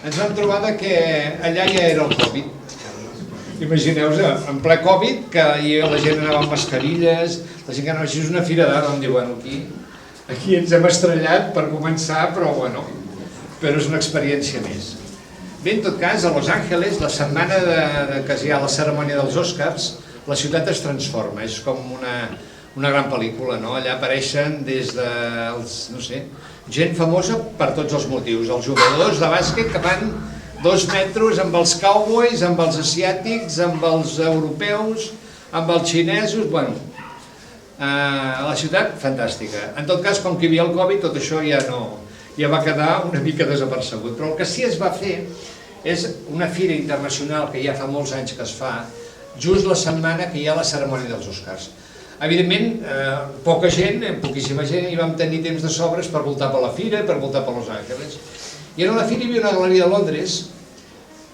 ens vam trobar que allà ja era el Covid. Imagineu-vos, en ple Covid, que la gent anava amb mascarilles, la gent que anava així, és una fira d'art, on diu, bueno, aquí ens hem estrellat per començar, però bueno, però és una experiència més. Bé, en tot cas, a Los Angeles, la setmana que hi ha la cerimònia dels Oscars, la ciutat es transforma, és com una gran pel·lícula, no? Allà apareixen des dels, no sé, gent famosa per tots els motius, els jugadors de bàsquet que van 2 metres amb els cowboys, amb els asiàtics, amb els europeus, amb els xinesos, bueno, la ciutat fantàstica. En tot cas, com que hi havia el Covid, tot això ja va quedar una mica desapercebut, però el que sí es va fer és una fira internacional que ja fa molts anys que es fa, just la setmana que hi ha la cerimònia dels Oscars. Evidentment, poca gent, poquíssima gent, hi vam tenir temps de sobres per voltar per la fira, per voltar per Los Angeles. I en la fira hi havia una galeria de Londres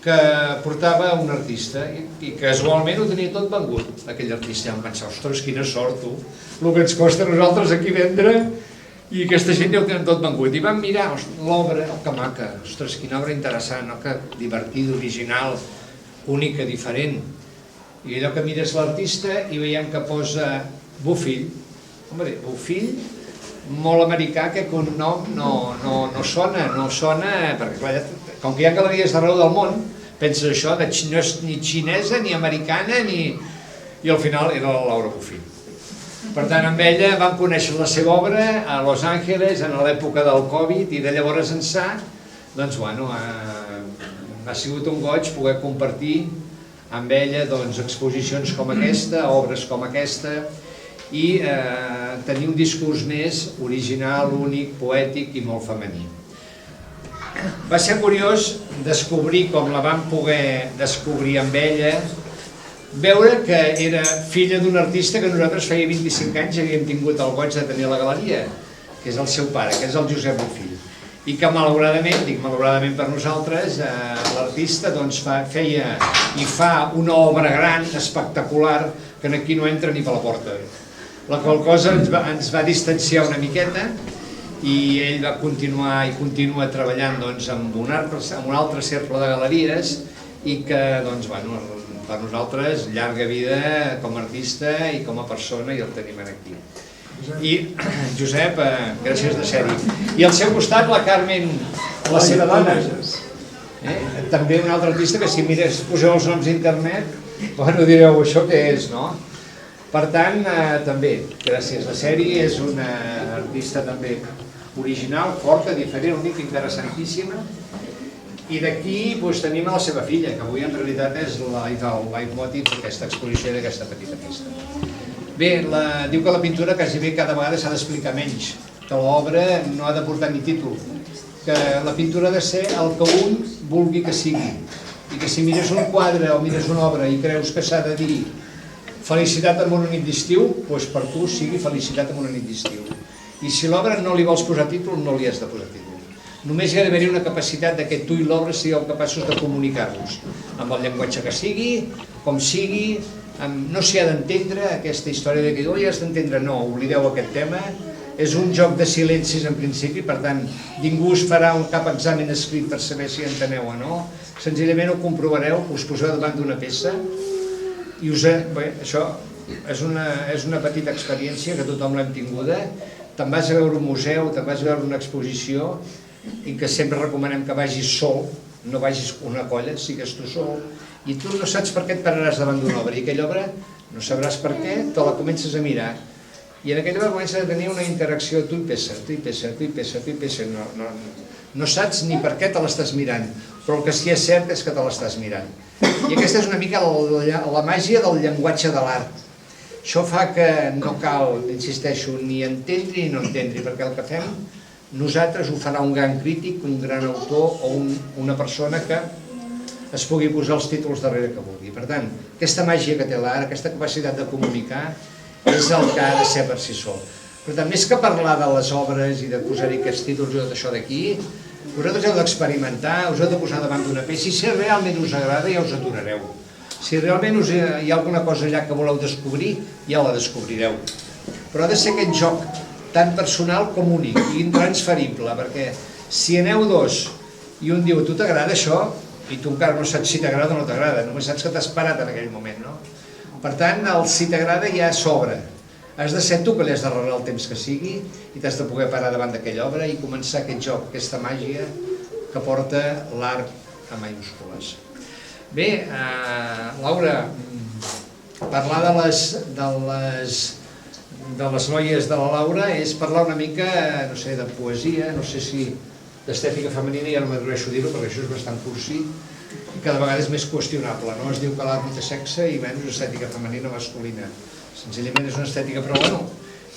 que portava un artista i casualment ho tenia tot vengut, aquell artista. I em pensava, ostres, quina sort, tu, el que ens costa a nosaltres aquí vendre, i aquesta gent ja ho tenen tot vengut. I vam mirar l'obra, que maca, ostres, quina obra interessant, que divertida, original, única, diferent. I allò que mires l'artista i veiem que posa Bofill. Home, Bofill, molt americà, que un nom no sona, perquè clar, com que hi ha galeries d'arreu del món, penses això, no és ni xinesa, ni americana, i al final era la Laura Bofill. Per tant, amb ella vam conèixer la seva obra a Los Angeles, en l'època del Covid, i de llavors ençà, doncs, bueno, ha sigut un goig poder compartir amb ella exposicions com aquesta, obres com aquesta, i tenir un discurs més original, únic, poètic i molt femení. Va ser curiós descobrir, com la vam poder descobrir amb ella, veure que era filla d'un artista que nosaltres feia 25 anys havíem tingut el goig de tenir a la galeria, que és el seu pare, que és el Josep Bofill. I que malauradament, dic malauradament per nosaltres, l'artista feia i fa una obra gran, espectacular, que aquí no entra ni per la porta. La qual cosa ens va distanciar una miqueta i ell va continuar i continua treballant amb un altre cercle de galeries i que, per nosaltres, llarga vida com a artista i com a persona, i el tenim aquí. I Josep, gràcies de ser-hi. I al seu costat la Carmen, la seva dona. També un altre artista que si poseu els noms a internet, direu això què és, no? Per tant, també, gràcies de ser-hi, és una artista també original, forta, diferent, única, interessantíssima. I d'aquí tenim a la seva filla, que avui en realitat és el leitmotiv d'aquesta exposició i d'aquesta petita festa. Bé, diu que la pintura quasi bé cada vegada s'ha d'explicar menys, que l'obra no ha de portar ni títol, que la pintura ha de ser el que un vulgui que sigui, i que si mires un quadre o mires una obra i creus que s'ha de dir felicitat en una nit d'estiu, doncs per tu sigui felicitat en una nit d'estiu. I si l'obra no li vols posar títol, no li has de posar títol. Només hi ha d'haver una capacitat que tu i l'obra sigueu capaços de comunicar-vos, amb el llenguatge que sigui, com sigui. No s'hi ha d'entendre aquesta història de que hi has d'entendre, no, oblideu aquest tema. És un joc de silencis en principi, per tant, ningú us farà cap examen escrit per saber si enteneu o no. Senzillament ho comprovareu, us poseu davant d'una peça i això és una petita experiència que tothom l'hem tinguda. Te'n vas a veure un museu, te'n vas a veure una exposició i que sempre recomanem que vagis sol, no vagis una colla, sigues tu sol, i tu no saps per què et pararàs davant d'una obra, i aquella obra no sabràs per què, te la comences a mirar, i en aquella obra comences a tenir una interacció tu i peça, no saps ni per què te l'estàs mirant, però el que sí és cert és que te l'estàs mirant. I aquesta és una mica la màgia del llenguatge de l'art. Això fa que no cal, insisteixo, ni entendre ni no entendre, perquè el que fem nosaltres ho farà un gran crític, un gran autor o una persona que es pugui posar els títols darrere que vulgui. Per tant, aquesta màgia que té l'art, aquesta capacitat de comunicar, és el que ha de ser per si sol. Per tant, més que parlar de les obres i de posar-hi aquests títols i tot això d'aquí, vosaltres heu d'experimentar, us heu de posar davant d'una peça i si realment us agrada ja us aturareu. Si realment hi ha alguna cosa allà que voleu descobrir, ja la descobrireu. Però ha de ser aquest joc tan personal com únic i intransferible, perquè si aneu dos i un diu, tu t'agrada això? I tu encara no saps si t'agrada o no t'agrada, només saps que t'has parat en aquell moment, no? Per tant, el si t'agrada ja s'obre. Has de ser tu que li has d'arreglar el temps que sigui i t'has de poder parar davant d'aquella obra i començar aquest joc, aquesta màgia que porta l'art a majúscules. Bé, Laura, parlar de les noies de la Laura és parlar una mica, no sé, de poesia, no sé si d'estètica femenina, ja no m'atreveixo a dir-ho perquè això és bastant cursi i cada vegada és més qüestionable, no? Es diu que l'art no té sexe i menys estètica femenina o masculina. Senzillament és una estètica, però bueno,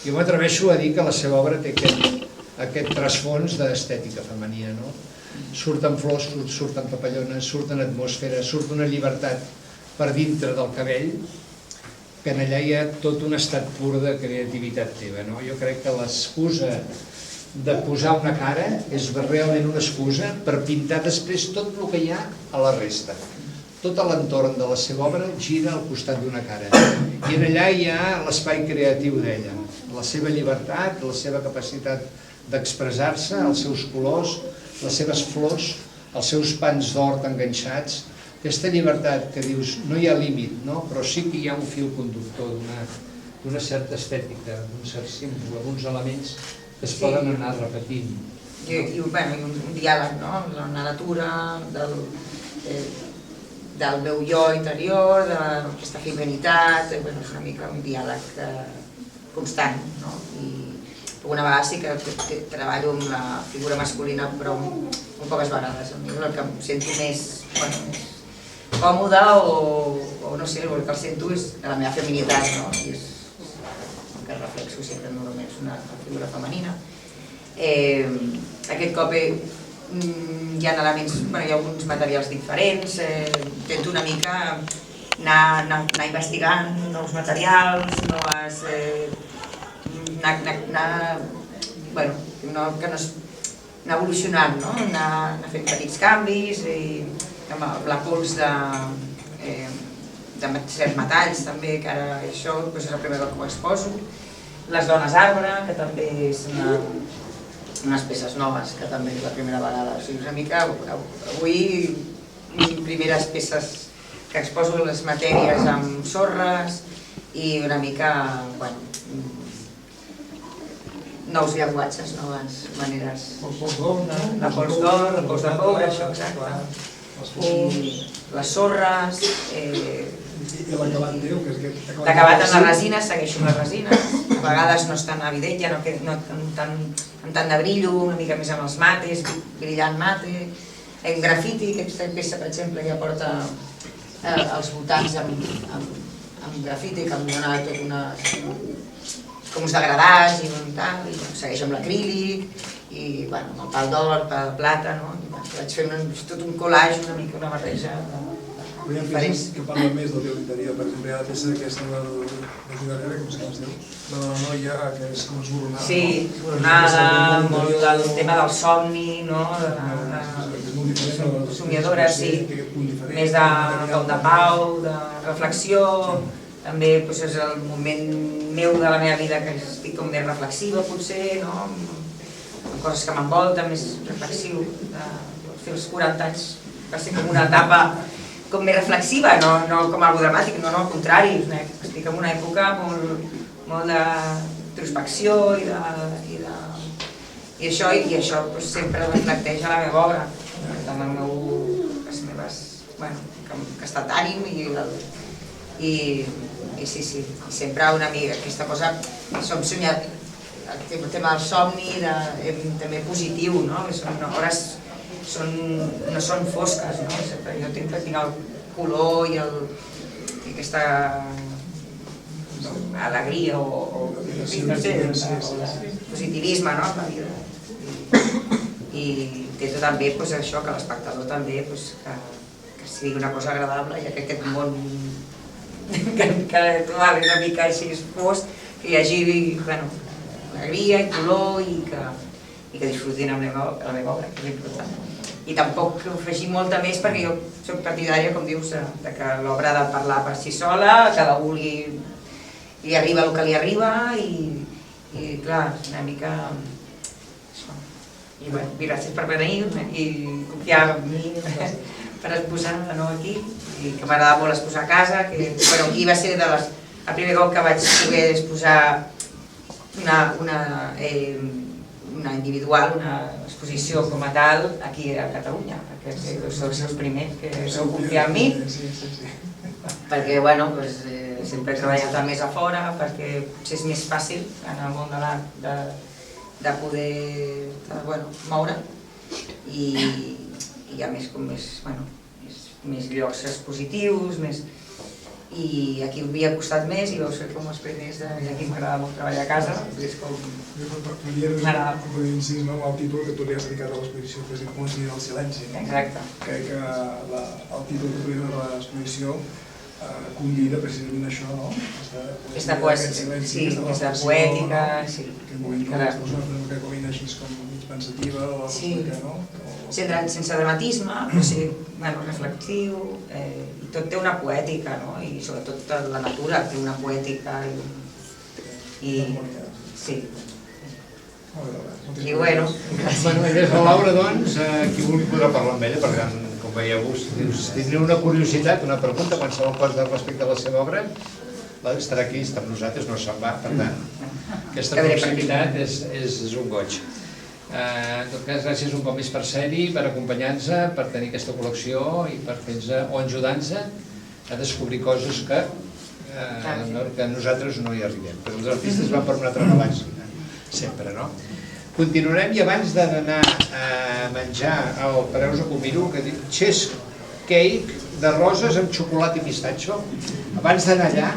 jo m'atreveixo a dir que la seva obra té aquest trasfons d'estètica femenina, no? Surten flors, surten papallones, surten atmosferes, surt una llibertat per dintre del cabell, que en allà hi ha tot un estat pur de creativitat teva, no? Jo crec que l'excusa de posar una cara és realment una excusa per pintar després tot el que hi ha a la resta. Tot l'entorn de la seva obra gira al costat d'una cara. I en allà hi ha l'espai creatiu d'ella, la seva llibertat, la seva capacitat d'expressar-se, els seus colors, les seves flors, els seus pans d'hort enganxats. Aquesta llibertat que dius, no hi ha límit, no? Però sí que hi ha un fil conductor d'una certa estètica, d'un cert símbol, d'uns elements que es poden anar repetint. I un diàleg, no? La natura, del meu jo interior, d'aquesta feminitat, és una mica un diàleg constant, no? I alguna vegada sí que treballo amb la figura masculina, però molt poques vegades. A mi el que em sento més còmode o no sé, el que el sento és la meva feminitat, no? I és el que reflexo sempre normalment, és una figura femenina. Aquest cop hi ha elements, hi ha alguns materials diferents, intento una mica anar investigant nous materials, anar evolucionant, anar fent petits canvis, amb la pols de certs metalls també, que ara això és el primer cop que ho exposo. Les dones arbre, que també és unes peces noves, que també és la primera vegada. O sigui, una mica, avui, primeres peces que exposo les matèries amb sorres i una mica, nous llenguatges, noves maneres. La pols d'or, el pols de coure, això, exacte. I les sorres... I l'acabat teu, que és aquest... L'acabat amb les resines, segueixo amb les resines. A vegades no és tan evident, ja no amb tant de brillo, una mica més amb els mates, brillant mate. En grafiti, aquesta peça, per exemple, ja porta els voltants amb grafiti, que em dona com uns degradats i tal, i segueix amb l'acrílic, i amb el pal d'or, el pal de plata, vaig fer tot un collage, una mica una barreja diferents. Que parla més del teu interior, per exemple, hi ha la peça aquesta de Jugarera, com es diu? La de la noia, que és com esborronada. Sí, esborronada, molt del tema del somni, somiadora, sí, més de pau, de reflexió. També és el moment meu de la meva vida que estic com més reflexiva, potser, amb coses que m'envolten, més reflexiu. Fer els 40 anys va ser com una etapa com més reflexiva, no com algo dramàtic, no, al contrari. Estic en una època molt d'introspecció i això sempre reflecteix a la meva obra, que està d'ànim i sí, sempre una mica aquesta cosa, som somiat, el tema del somni també positiu, són hores, no són fosques, jo tinc el color i aquesta alegria o positivisme en la vida. I intento també això, que l'espectador també que sigui una cosa agradable, ja que aquest món que trobar una mica així fosc, que hi hagi alegria i color i que disfrutin amb la meva obra, que és important. I tampoc afegir molta més perquè jo soc partidària, com dius, que l'obra ha de parlar per si sola, cada un li arriba el que li arriba i clar, una mica I bueno, gràcies per venir i confiar en mi per exposar aquí, i que m'agradava molt exposar a casa, que aquí va ser la primer cop que vaig poder exposar una individual, una exposició com a tal aquí a Catalunya, perquè sou els primers que vau confiar en mi, perquè sempre he treballat més a fora, perquè potser és més fàcil en el món de l'art de poder moure, i a més com més llocs expositius, i aquí havia costat més i vau ser com els primers, i aquí m'agrada molt treballar a casa, és com m'agrada. Podria incidir en el títol que tu li has dedicat a l'exposició, que és la poesia del silenci. Exacte. Crec que el títol que tu li has de l'exposició convida precisament a això, no? Aquesta poesia, sí, aquesta poètica, sí. Aquest moment que l'exposa que combina així com mig pensativa, no? Sense dramatisme, però sí, reflexiu, i tot té una poètica, no? I sobretot la natura té una poètica i sí. I bueno, des de Laura, doncs, qui vulgui podrà parlar amb ella, perquè com veieu, si teniu una curiositat, una pregunta, qualsevol cosa respecte a la seva obra, estarà aquí, està amb nosaltres, no se'n va, per tant, aquesta proximitat és un goig. En tot cas, gràcies un cop més per ser-hi, per acompanyar-nos, per tenir aquesta col·lecció i per fer-nos o ajudar-nos a descobrir coses que nosaltres no hi arribem. Però els artistes van per una altra galàxia, sempre, no? Continuarem, i abans d'anar a menjar al Pareus a Comiro, que diu cheesecake de roses amb xocolata i pistatxo, abans d'anar allà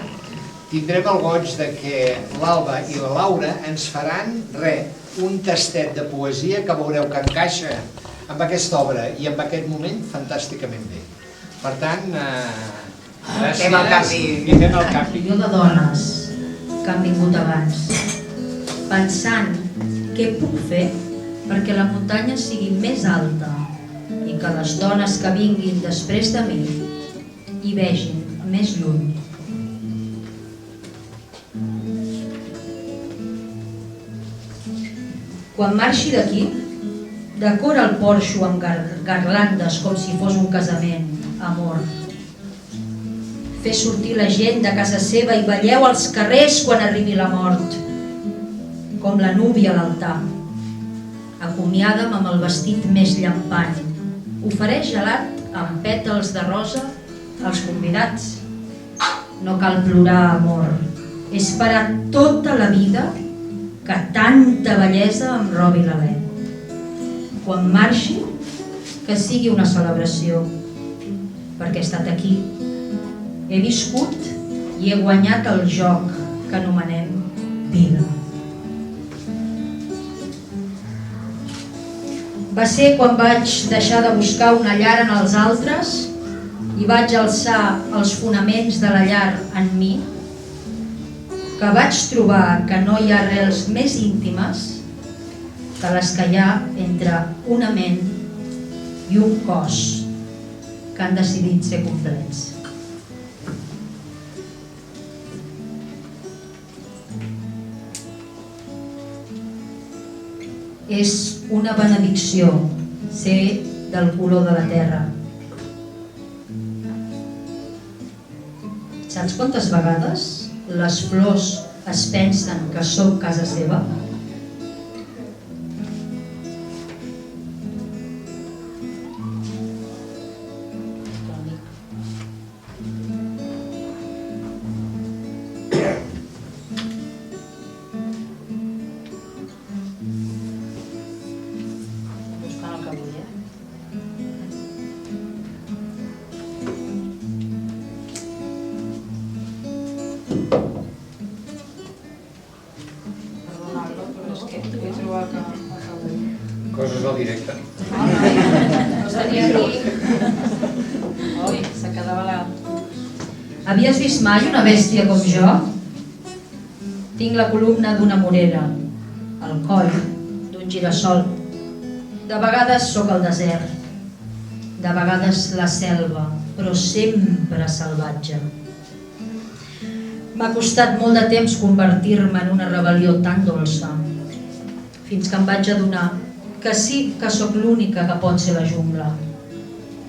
tindrem el goig que l'Alba i la Laura ens faran un tastet de poesia que veureu que encaixa amb aquesta obra i amb aquest moment fantàsticament bé. Per tant, gràcies. Fem el canvi. I fem el canvi. Jo de dones que han vingut abans, pensant què puc fer perquè la muntanya sigui més alta i que les dones que vinguin després de mi hi vegin més lluny. Quan marxi d'aquí, decora el porxo amb garlandes com si fos un casament, amor. Fer sortir la gent de casa seva i balleu als carrers quan arribi la mort, com la núvia a l'altar. Acomiada'm amb el vestit més llampant. Ofereix gelat amb pètals de rosa als convidats. No cal plorar, amor. És per a tota la vida que tanta bellesa em robi l'alè. Quan marxi, que sigui una celebració, perquè he estat aquí, he viscut i he guanyat el joc que anomenem vida. Va ser quan vaig deixar de buscar una llar en els altres i vaig alçar els fonaments de la llar en mi, que vaig trobar que no hi ha arrels més íntimes que les que hi ha entre una ment i un cos que han decidit ser complets. És una benedicció ser del color de la terra. Saps quantes vegades les flors es pensen que sóc casa seva? Buscant el que vull, Coses al directe. No seria aquí. Ui, se quedava la... Havies vist mai una bèstia com jo? Tinc la columna d'una morera, el coll d'un girassol. De vegades sóc el desert, de vegades la selva, però sempre salvatge. M'ha costat molt de temps convertir-me en una rebel·lió tan dolça, fins que em vaig adonar que sí que sóc l'única que pot ser la jungla.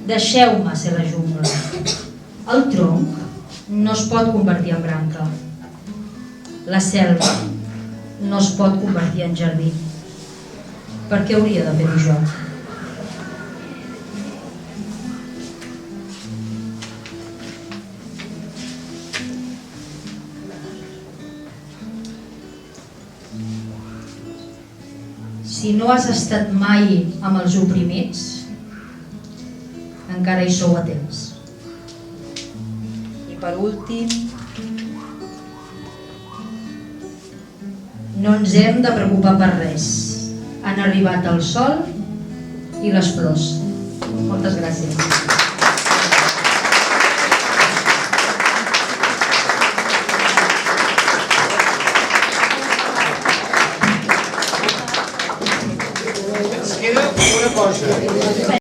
Deixeu-me ser la jungla. El tronc no es pot convertir en branca. La selva no es pot convertir en jardí. Per què hauria de fer-ho jo? Si no has estat mai amb els oprimits, encara hi sou a temps. I per últim, no ens hem de preocupar per res. Han arribat el sol i les flors. Moltes gràcies. Ens queda una cosa.